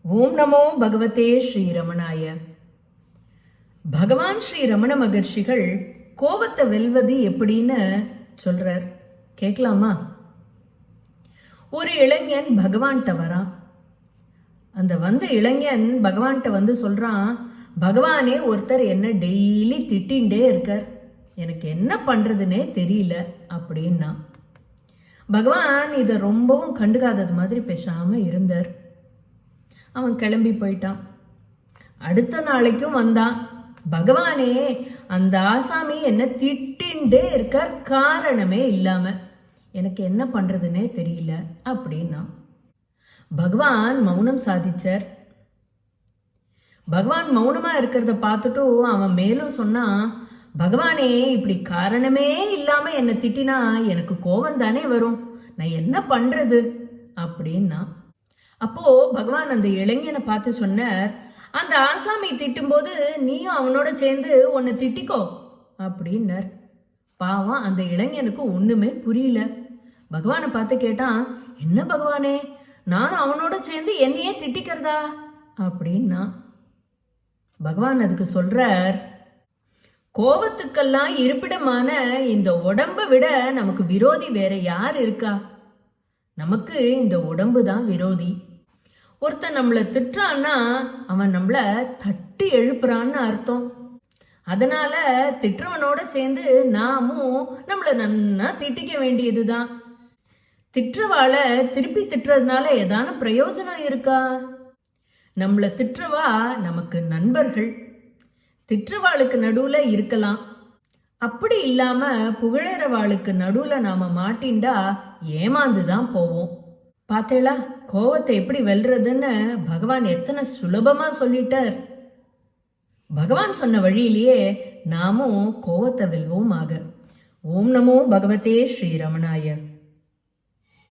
ஓம் நமோ பகவதே ஸ்ரீரமணாய. பகவான் ஸ்ரீ ரமண மகர்ஷிகள் கோபத்தை வெல்வது எப்படின்னு சொல்றார். கேட்கலாமா? ஒரு இளைஞன் பகவான்கிட்ட வரான். அந்த வந்த இளைஞன் பகவான்கிட்ட வந்து சொல்றான், பகவானே ஒருத்தர் என்ன டெய்லி திட்டின்ண்டே இருக்கார், எனக்கு என்ன பண்றதுன்னே தெரியல அப்படின்னா. பகவான் இதை ரொம்பவும் கண்டுக்காதது மாதிரி பேசாம இருந்தார். அவன் கிளம்பி போயிட்டான். அடுத்த நாளைக்கும் வந்தான். பகவானே, அந்த ஆசாமி என்ன திட்டின்ண்டே இருக்கார், காரணமே இல்லாம, எனக்கு என்ன பண்றதுன்னே தெரியல அப்படின்னா. பகவான் மௌனம் சாதிச்சார். பகவான் மௌனமா இருக்கிறத பார்த்துட்டு அவன் மேலும் சொன்னான், பகவானே, இப்படி காரணமே இல்லாம என்னை திட்டினா எனக்கு கோபம் தானே வரும், நான் என்ன பண்றது அப்படின்னா. அப்போ பகவான் அந்த இளைஞனை பார்த்து சொன்னார், அந்த ஆசாமி திட்டும்போது நீயும் அவனோட சேர்ந்து உன்னை திட்டிக்கோ அப்படின்னார். பாவம் அந்த இளைஞனுக்கு ஒண்ணுமே புரியல. பகவானை பார்த்து கேட்டான், என்ன பகவானே, நான் அவனோட சேர்ந்து என்னையே திட்டிக்கிறதா அப்படின்னா. பகவான் அதுக்கு சொல்றார், கோபத்துக்கெல்லாம் இருப்பிடமான இந்த உடம்பை விட நமக்கு விரோதி வேற யார் இருக்கா? நமக்கு இந்த உடம்பு தான் விரோதி. ஒருத்தன் நம்மளை திட்டுறான்னா அவன் நம்மளை தட்டி எழுப்புறான்னு அர்த்தம். அதனால திட்டுறவனோட சேர்ந்து நாமும் நம்மளை நன்னா திட்டிக்க வேண்டியதுதான். திட்டுறவாளை திருப்பி திட்டுறதுனால ஏதான பிரயோஜனம் இருக்கா? நம்மளை திட்டுறவா நமக்கு நண்பர்கள். திட்டுறவாளுக்கு நடுவுல இருக்கலாம். அப்படி இல்லாம புகழறவாளுக்கு நடுவுல நாம மாட்டின்டா ஏமாந்துதான் போவோம். பார்த்தேளா, கோவத்தை எப்படி வெல்றதுன்னு பகவான் எத்தனை சுலபமா சொல்லிட்டார். பகவான் சொன்ன வழியிலேயே நாமும் கோவத்தை வெல்வோம் ஆக. ஓம் நமோ பகவதே ஸ்ரீரமணாய.